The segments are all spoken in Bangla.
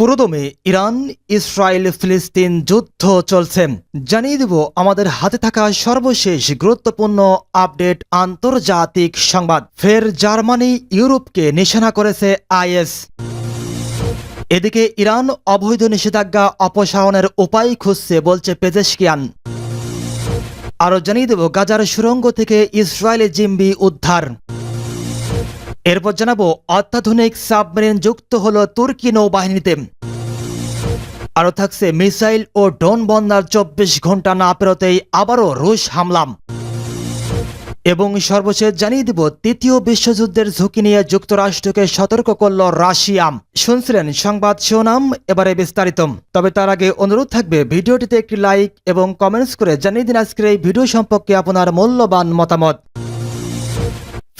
পুরোদমে ইরান ইসরায়েল ফিলিস্তিন যুদ্ধ চলছে। জানিয়ে দেব আমাদের হাতে থাকা সর্বশেষ গুরুত্বপূর্ণ আপডেট আন্তর্জাতিক সংবাদ। ফের জার্মানি ইউরোপকে নিশানা করেছে আইএস। এদিকে ইরান অবৈধ নিষেধাজ্ঞা অপসারণের উপায় খুঁজছে বলছে পেজেশকিয়ান। আরও জানিয়ে দেব গাজার সুড়ঙ্গ থেকে ইসরায়েলি জিম্বি উদ্ধার। এরপর জানাবো অত্যাধুনিক সাবমেরিন যুক্ত হলো তুর্কি নৌবাহিনীতে। আরও থাকছে মিসাইল ও ড্রোন বন্যার 24 ঘন্টা না পেরোতেই আবারও রুশ হামলাম। এবং সর্বশেষ জানিয়ে দিব তৃতীয় বিশ্বযুদ্ধের ঝুঁকি নিয়ে যুক্তরাষ্ট্রকে সতর্ক করল রাশিয়া। শুনছিলেন সংবাদ শিরোনাম, এবারে বিস্তারিত। তবে তার আগে অনুরোধ থাকবে ভিডিওটিতে একটি লাইক এবং কমেন্টস করে জানিয়ে দিন আজকের এই ভিডিও সম্পর্কে আপনার মূল্যবান মতামত।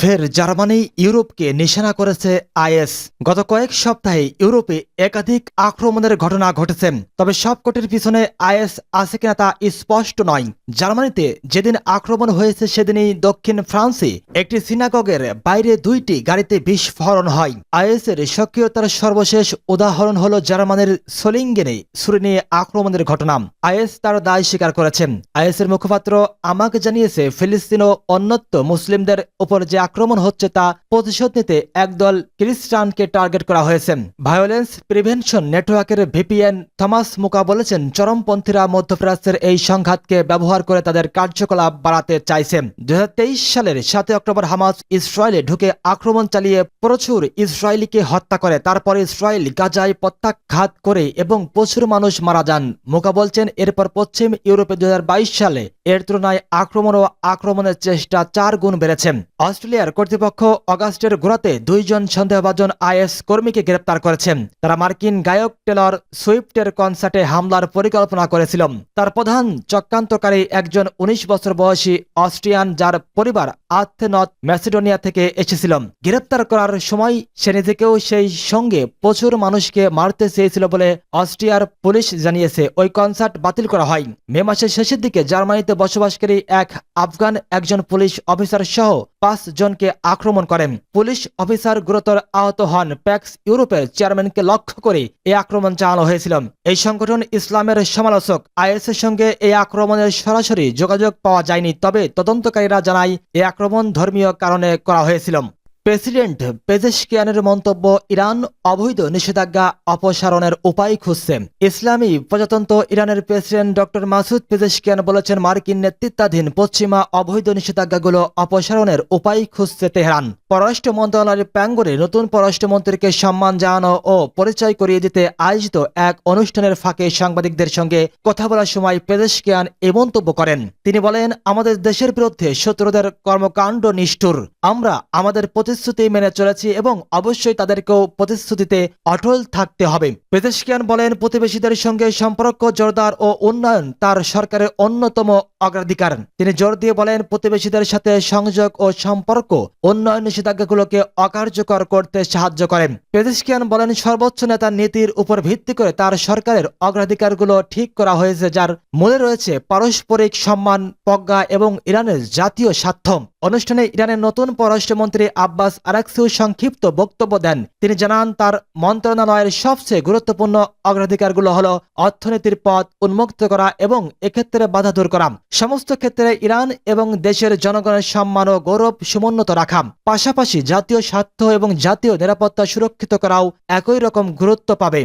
ফের জার্মানি ইউরোপকে নিশানা করেছে আইএস। গত কয়েক সপ্তাহে ইউরোপে একাধিক আক্রমণের ঘটনা ঘটেছে, তবে সবকটির পিছনে আইএস আছে কিনা তা স্পষ্ট নয়। জার্মানিতে যেদিন আক্রমণ হয়েছে সেদিনই দক্ষিণ ফ্রান্সে একটি সিনাগগের বাইরে 2টি গাড়িতে বিস্ফোরণ হয়। আইএসের সক্রিয়তার সর্বশেষ উদাহরণ হল জার্মানির সোলিঙ্গেনে ছুরি নিয়ে আক্রমণের ঘটনা। আইএস তার দায় স্বীকার করেছেন। আইএসের মুখপাত্র আমাকে জানিয়েছে ফিলিস্তিন ও অন্যত্র মুসলিমদের উপর যে আক্রমণ হচ্ছে তা প্রতিশোধ নিতে একদল খ্রিস্টানকে টার্গেট করা হয়েছে। ভায়োলেন্স প্রিভেনশন নেটওয়ার্কের ভিপিএন থমাস মুকা বলেছেন, চরমপন্থীরা মধ্যপ্রাচ্যের এই সংঘাতকে ব্যবহার করে তাদের কার্যকলাপ বাড়াতে চাইছে। 2023 সালের 7 অক্টোবর হামাস ইসরায়েলে ঢুকে আক্রমণ চালিয়ে প্রচুর ইসরায়েলিকে হত্যা করে। তারপর ইসরায়েল গাজায় প্রত্যাঘাত করে এবং প্রচুর মানুষ মারা যান। মুকা বলছেন, এরপর পশ্চিম ইউরোপে 2022 সালে এর তুলনায় আক্রমণ ও আক্রমণের চেষ্টা 4 গুণ বেড়েছে। অস্ট্রেলিয়ার কর্তৃপক্ষ অগাস্টের গোড়াতে 2 জন সন্দেহভাজন আইএস কর্মীকে গ্রেপ্তার করেছেন। তারা মার্কিন গায়ক টেলর সুইফটের কনসার্টে হামলার পরিকল্পনা করেছিল। তার প্রধান চক্রান্তকারী একজন 19 বছর বয়সী অস্ট্রিয়ান, যার পরিবার নর্থ ম্যাসিডোনিয়া থেকে এসেছিল। গ্রেপ্তার করার সময় সে নিজেকেও সেই সঙ্গে প্রচুর মানুষকে মারতে চেয়েছিল বলে অস্ট্রিয়ার পুলিশ জানিয়েছে। ওই কনসার্ট বাতিল করা হয়। মে মাসের শেষের দিকে জার্মানিতে বসবাসকারী এক আফগান একজন পুলিশ অফিসার সহ 5 জনকে আক্রমণ করেন। পুলিশ অফিসার গুরুতর আহত হন। প্যাক্স ইউরোপের চেয়ারম্যানকে লক্ষ্য করে এই আক্রমণ চালানো হয়েছিল। এই সংগঠন ইসলামের সমালোচক। আইএসের সঙ্গে এই আক্রমণের সরাসরি যোগাযোগ পাওয়া যায়নি, তবে তদন্তকারীরা জানায় এই আক্রমণ ধর্মীয় কারণে করা হয়েছিল। প্রেসিডেন্ট পেজেশকিয়ানের মন্তব্য, ইরান অবৈধ নিষেধাজ্ঞা অপসারণের উপায় খুঁজছে। ইসলামী প্রজাতন্ত্র ইরানের প্রেসিডেন্ট ডক্টর মাসুদ পেজেশকিয়ান বলেছেন, মার্কিন নেতৃত্বাধীন পশ্চিমা অবৈধ নিষেধাজ্ঞাগুলো অপসারণের উপায় খুঁজছে তেহরান। পররাষ্ট্র মন্ত্রণালয়ের প্রাঙ্গণে নতুন পররাষ্ট্রমন্ত্রীকে সম্মান জানানো ও পরিচয় করিয়ে দিতে আয়োজিত এক অনুষ্ঠানের ফাঁকে সাংবাদিকদের সঙ্গে কথা বলার সময় পেজেশকিয়ান এ মন্তব্য করেন। তিনি বলেন, আমাদের দেশের বিরুদ্ধে শত্রুদের কর্মকাণ্ড নিষ্ঠুর। আমরা আমাদের প্রতিশ্রুতি মেনে চলেছি এবং অবশ্যই তাদেরকেও প্রতিশ্রুতিতে অটল থাকতে হবে। পেজেশকিয়ান বলেন, প্রতিবেশীদের সঙ্গে সম্পর্ক জোরদার ও উন্নয়ন তার সরকারের অন্যতম অগ্রাধিকার। তিনি জোর দিয়ে বলেন, প্রতিবেশীদের সাথে সংযোগ ও সম্পর্ক উন্নয়ন নিষেধাজ্ঞাগুলোকে অকার্যকর করতে সাহায্য করেন। পেজেশকিয়ান বলেন, সর্বোচ্চ নেতার নীতির উপর ভিত্তি করে তার সরকারের অগ্রাধিকারগুলো ঠিক করা হয়েছে, যার মূলে রয়েছে পারস্পরিক সম্মান, প্রজ্ঞা এবং ইরানের জাতীয় স্বার্থ। অনুষ্ঠানে ইরানের নতুন পররাষ্ট্রমন্ত্রী আব্বাস আরাকচিও সংক্ষিপ্ত বক্তব্য দেন। তিনি জানান, তার মন্ত্রণালয়ের সবচেয়ে গুরুত্বপূর্ণ অগ্রাধিকারগুলো হলো অর্থনীতির পথ উন্মুক্ত করা এবং এক্ষেত্রে বাধা দূর করা, সমস্ত ক্ষেত্রে ইরান এবং দেশের জনগণের সম্মান ও গৌরব সমুন্নত রাখা, পাশাপাশি জাতীয় স্বার্থ এবং জাতীয় নিরাপত্তা সুরক্ষিত করাও একই রকম গুরুত্ব পাবে।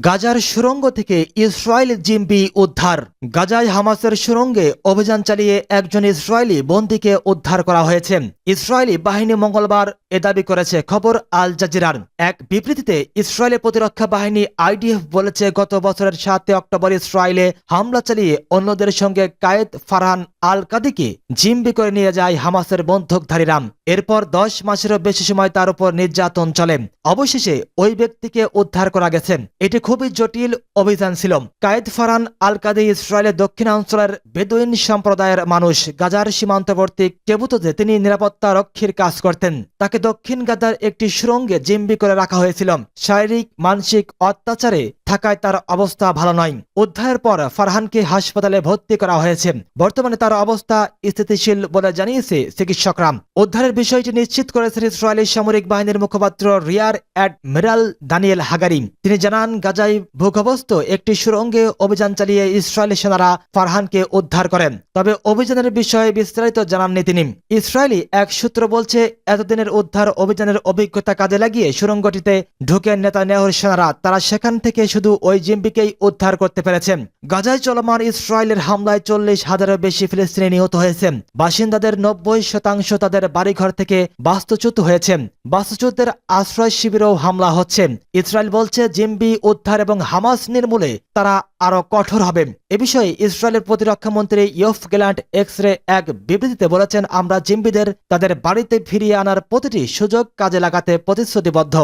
গাজার সুড়ঙ্গ থেকে ইসরায়েলি জিম্বি উদ্ধার। গাজায় হামাসের সুড়ঙ্গে অভিযান চালিয়ে একজন ইসরায়েলি বন্দীকে উদ্ধার করা হয়েছে। ইসরায়েলি বাহিনী মঙ্গলবার এ দাবি করেছে। খবর আল জাজিরার। এক বিবৃতিতে ইসরায়েলের প্রতিরক্ষা বাহিনী আইডিএফ বলেছে, গত বছরের 7 অক্টোবর ইসরায়েলে হামলা চালিয়ে অন্যদের সঙ্গে কায়েদ ফারহান আল কাদিকে জিম্বি করে নিয়ে যায় হামাসের বন্দুকধারীরা। এরপর 10 মাসেরও বেশি সময় তার উপর নির্যাতন চলে। অবশেষে ওই ব্যক্তিকে উদ্ধার করা গেছে। এটি খুবই জটিল অভিযান ছিল। কায়েদ ফারহান আল কাদি ইসরায়েলের দক্ষিণাঞ্চলের বেদুইন সম্প্রদায়ের মানুষ। গাজার সীমান্তবর্তী কেবুততে তিনি নিরাপত্তা রক্ষীর কাজ করতেন। তাকে দক্ষিণ গাজার একটি সুড়ঙ্গে জিম্বি করে রাখা হয়েছিল। শারীরিক মানসিক অত্যাচারে থাকায় তার অবস্থা ভালো নয়। উদ্ধারের পর ফারহানকে হাসপাতালে ভর্তি করা হয়েছে। বর্তমানে তার অবস্থা স্থিতিশীল বলে জানিয়েছে চিকিৎসকরা। উদ্ধারের বিষয়টি নিশ্চিত করেছেন ইসরায়েলি সামরিক বাহিনীর মুখপাত্র রিয়ার অ্যাডমিরাল দানিয়েল হাগারি। তিনি জানান, গাজায় ভূগর্ভস্থ একটি সুড়ঙ্গে অভিযান চালিয়ে ইসরায়েলি সেনারা ফারহানকে উদ্ধার করেন। তবে অভিযানের বিষয়ে বিস্তারিত জানাননি তিনি। ইসরায়েলি এক সূত্র বলছে, এতদিনের উদ্ধার অভিযানের অভিজ্ঞতা কাজে লাগিয়ে সুড়ঙ্গটিতে ঢুকে নেতানিয়াহুর সেনারা তারা সেখান থেকে শুধু ওই জিম্বিকেই উদ্ধার করতে পেরেছেন। গাজায় চলমান ইসরায়েলের হামলায় 40,000-এরও বেশি ফিলিস্তিনি নিহত হয়েছে। বাসিন্দাদের 90% তাদের বাড়িঘর থেকে বাস্তুচ্যুত হয়েছে। বাস্তুচ্যুতদের আশ্রয় শিবিরেও হামলা হচ্ছে। ইসরায়েল বলছে, জিম্বি উদ্ধার এবং হামাস নির্মূলে তারা আরো কঠোর হবে। এ বিষয়ে ইসরায়েলের প্রতিরক্ষা মন্ত্রী ইয়োভ গ্যালান্ট এক্স-রে এক বিবৃতিতে বলেছেন, আমরা জিম্বিদের তাদের বাড়িতে ফিরিয়ে আনার প্রতিটি সুযোগ কাজে লাগাতে প্রতিশ্রুতিবদ্ধ।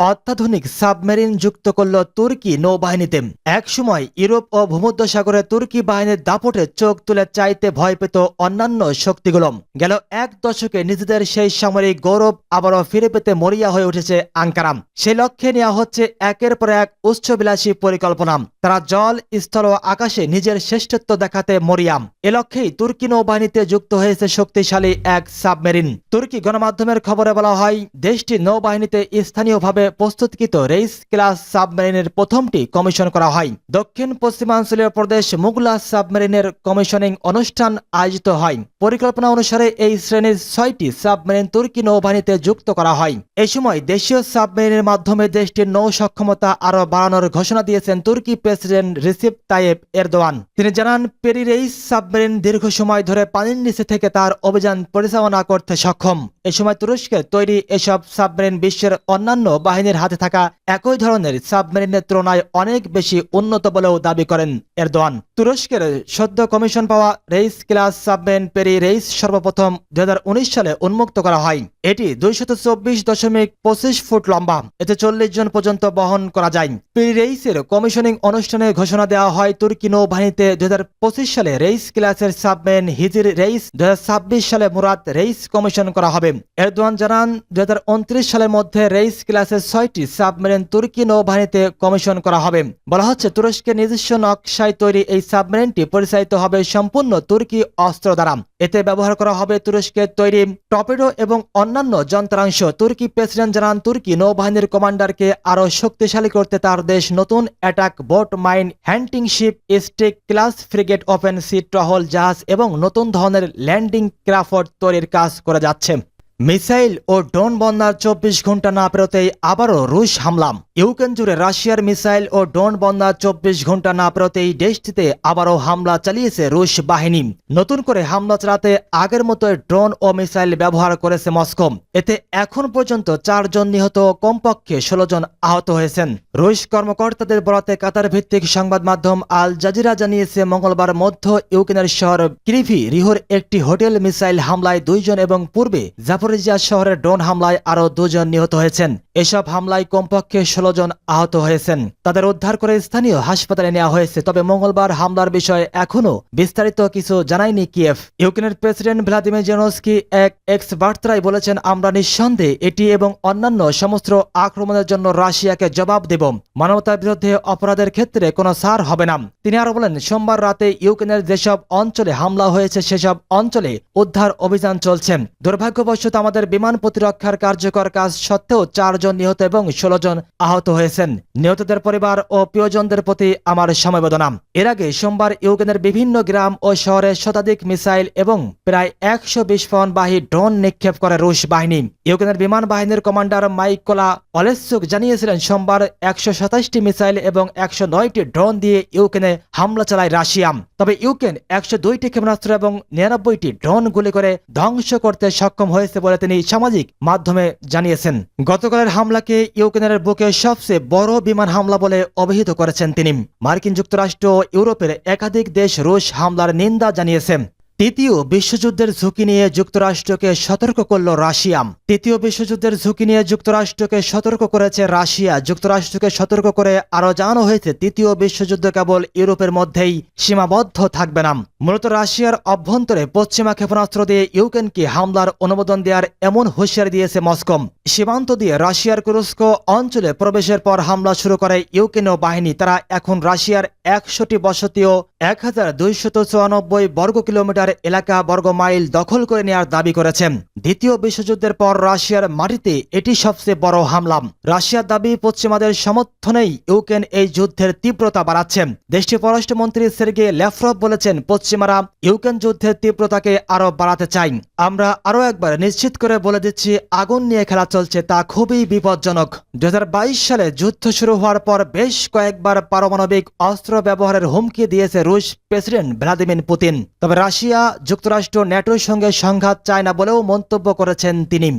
অত্যাধুনিক সাবমেরিন যুক্ত করল তুর্কি নৌবাহিনীতে। একসময় ইউরোপ ও ভূমধ্যসাগরে তুর্কি বাহিনীর দাপটে চোখ তুলে চাইতে ভয় পেত অন্যান্য শক্তিগুলো। গেল এক দশকে নিজেদের সেই সামরিক গৌরব আবারও ফিরে পেতে মরিয়া হয়ে উঠেছে আঙ্কারা। সেই লক্ষ্যে নেওয়া হচ্ছে একের পর এক উচ্চবিলাসী পরিকল্পনা। তারা জল, স্থল ও আকাশে নিজের শ্রেষ্ঠত্ব দেখাতে মরিয়া। এ লক্ষ্যেই তুর্কি নৌবাহিনীতে যুক্ত হয়েছে শক্তিশালী এক সাবমেরিন। তুর্কি গণমাধ্যমের খবরে বলা হয়, দেশটির নৌবাহিনীতে স্থানীয়ভাবে প্রস্তুতকৃত রেইস ক্লাস সাবমেরিনের প্রথমটি কমিশন করা হয়। দক্ষিণ পশ্চিমাঞ্চলীয় প্রদেশ মুগলা সাবমেরিনের কমিশনিং অনুষ্ঠান আয়োজিত হয়। পরিকল্পনা অনুসারে এই শ্রেণীর 6টি সাবমেরিন তুর্কি নৌবাহিনীতে যুক্ত করা হয়। এই সময় দেশীয় সাবমেরিনের মাধ্যমে দেশটির নৌ সক্ষমতা আরও বাড়ানোর ঘোষণা দিয়েছেন তুর্কি প্রেসিডেন্ট রিসেপ তাইয়েপ এরদোয়ান। তিনি জানান, পেরি রেইস সাবমেরিন দীর্ঘ সময় ধরে পানির নিচে থেকে তার অভিযান পরিচালনা করতে সক্ষম। এ সময় তুরস্কের তৈরি এসব সাবমেরিন বিশ্বের অন্যান্য বাহিনীর হাতে থাকা একই ধরনের সাবমেরিনের তুলনায় অনেক বেশি উন্নত বলেও দাবি করেন এরদোয়ান। তুরস্কের সদ্য কমিশন পাওয়া Reis class submarine Piri Reis সর্বপ্রথম 2019 সালে উন্মুক্ত করা হয়। এটি 224.25 ফুট লম্বা। এতে 40 জন পর্যন্ত বহন করা যায়। পেরি রেইসের কমিশনিং অনুষ্ঠানে ঘোষণা দেওয়া হয়, তুর্কি নৌবাহিনীতে 2025 সালে রেইস ক্লাসের সাবমেরিন হিজির রেইস, 2026 সালে মুরাদ রেইস কমিশন করা হবে। এরদোয়ান জানান, 2029 সালের মধ্যে রেইস ক্লাসের 6টি সাবমেরিন তুর্কি নৌবাহিনীতে কমিশন করা হবে। বলা হচ্ছে, তুরস্কের নিজস্ব নকশায় তৈরি এই সাবমেরিনটি পরিচালিত হবে সম্পূর্ণ তুর্কি অস্ত্র দ্বারা। এতে ব্যবহার করা হবে তুরস্কের তৈরি টর্পেডো এবং অন্যান্য যন্ত্রাংশ। তুর্কি প্রেসিডেন্ট জানান, তুর্কি নৌবাহিনীর কমান্ডারকে আরও শক্তিশালী করতে তার দেশ নতুন attack boat, mine hunting ship, স্টিক ক্লাস ফ্রিগেট, ওপেন সি টহল জাহাজ এবং নতুন ধরনের ল্যান্ডিং ক্রাফট তৈরির কাজ করে যাচ্ছে। মিসাইল ও ড্রোন বন্যার 24 ঘন্টা না পেরোতেই আবারও রুশ হামলা। ইউক্রেন জুড়ে রাশিয়ার মিসাইল ও ড্রোন বন্যার 24 ঘন্টা না পেরোতেই দেশটিতে আবারও হামলা চালিয়েছে রুশ বাহিনী। নতুন করে হামলা চালাতে আগের মতো ড্রোন ও মিসাইল ব্যবহার করেছে মস্কো। এতে এখন পর্যন্ত 4 জন নিহত, কমপক্ষে 16 জন আহত হয়েছেন। রুশ কর্মকর্তাদের বরাতে কাতার ভিত্তিক সংবাদ মাধ্যম আল জাজিরা জানিয়েছে, মঙ্গলবার মধ্য ইউক্রেনের শহর ক্রিভি রিহোর একটি হোটেল মিসাইল হামলায় 2 জন এবং পূর্বে জাপোরিজিয়া শহরের ড্রোন হামলায় আরও 2 জন নিহত হয়েছেন। এসব হামলায় কমপক্ষে 16 জন আহত হয়েছেন। তাদের উদ্ধার করে স্থানীয় হাসপাতালে নেওয়া হয়েছে। তবে মঙ্গলবার হামলার বিষয়ে এখনও বিস্তারিত কিছু জানায়নি কিয়েভ। ইউক্রেনের প্রেসিডেন্ট ভ্লাদিমির জেলেনস্কি এক এক্স বার্তায় বলেছেন, আমরা নিঃসন্দেহে এটি এবং অন্যান্য সমস্ত আক্রমণের জন্য রাশিয়াকে জবাব দেব। মানবতার বিরুদ্ধে অপরাধের ক্ষেত্রে কোনো ছাড় হবে না। তিনি আরো বলেন, সোমবার রাতে ইউক্রেনের যেসব অঞ্চলে হামলা হয়েছে সেসব অঞ্চলে উদ্ধার অভিযান চলছে। দুর্ভাগ্যবশত আমাদের বিমান প্রতিরক্ষার কার্যকর কাজ সত্ত্বেও 4 জন নিহত এবং 16 জন আহত হয়েছেন। নিহতদের পরিবার ও প্রিয়জনদের প্রতি আমার সমবেদনা। এর আগে সোমবার ইউক্রেনের বিভিন্ন গ্রাম ও শহরে শতাধিক মিসাইল এবং প্রায় 120 পণবাহী ড্রোন নিক্ষেপ করে রুশ বাহিনী। ইউক্রেনের বিমান বাহিনীর কমান্ডার মাইকোলা অলেসুক জানিয়েছিলেন, সোমবার 127টি মিসাইল এবং 109টি ড্রোন দিয়ে ইউক্রেনে হামলা চালায় রাশিয়া। তবে ইউক্রেন 102টি ক্ষেপণাস্ত্র এবং 99টি ড্রোন গুলি করে ধ্বংস করতে সক্ষম হয়েছে বলে তিনি সামাজিক মাধ্যমে জানিয়েছেন। গতকালের হামলাকে ইউক্রেনের বুকে সবচেয়ে বড় বিমান হামলা বলে অভিহিত করেছেন তিনি। মার্কিন যুক্তরাষ্ট্র ও ইউরোপের একাধিক দেশ রুশ হামলার নিন্দা জানিয়েছে। তৃতীয় বিশ্বযুদ্ধের ঝুঁকি নিয়ে যুক্তরাষ্ট্রকে সতর্ক করল রাশিয়া। তৃতীয় বিশ্বযুদ্ধের ঝুঁকি নিয়ে যুক্তরাষ্ট্রকে সতর্ক করেছে রাশিয়া। যুক্তরাষ্ট্রকে সতর্ক করে আরও জানানো হয়েছে তৃতীয় বিশ্বযুদ্ধ কেবল ইউরোপের মধ্যেই সীমাবদ্ধ থাকবে না। মূলত রাশিয়ার অভ্যন্তরে পশ্চিমা ক্ষেপণাস্ত্র দিয়ে ইউক্রেনকে হামলার অনুমোদন দেওয়ার এমন হুঁশিয়ারি দিয়েছে মস্কো। সীমান্ত দিয়ে রাশিয়ার কুরস্ক অঞ্চলে প্রবেশের পর হামলা শুরু করে ইউক্রেনীয় বাহিনী। তারা এখন রাশিয়ার 100টি বসতি ও 1294 বর্গ কিলোমিটার এলাকা বর্গ মাইল দখল করে নেওয়ার দাবি করেছে। দ্বিতীয় বিশ্বযুদ্ধের পর রাশিয়ার মাটিতে এটি সবচেয়ে বড় হামলা। রাশিয়ার দাবি পশ্চিমাদের সমর্থনেই ইউক্রেন এই যুদ্ধের তীব্রতা বাড়াচ্ছে। দেশটির পররাষ্ট্রমন্ত্রী সের্গেই ল্যাভরভ বলেছেন, পশ্চিমারা ইউক্রেন যুদ্ধের তীব্রতাকে আরও বাড়াতে চাই। আমরা আরও একবার নিশ্চিত করে বলে দিচ্ছি, আগুন নিয়ে খেলা চলছে, তা খুবই বিপজ্জনক। 2022 সালে যুদ্ধ শুরু হওয়ার পর বেশ কয়েকবার পারমাণবিক অস্ত্র ব্যবহারের হুমকি দিয়েছে রুশ প্রেসিডেন্ট ভ্লাদিমির পুতিন। তবে রাশিয়া যুক্তরাষ্ট্র ন্যাটোর সঙ্গে সংঘাত চায় না বলেও মন্তব্য করেছেন তিনি।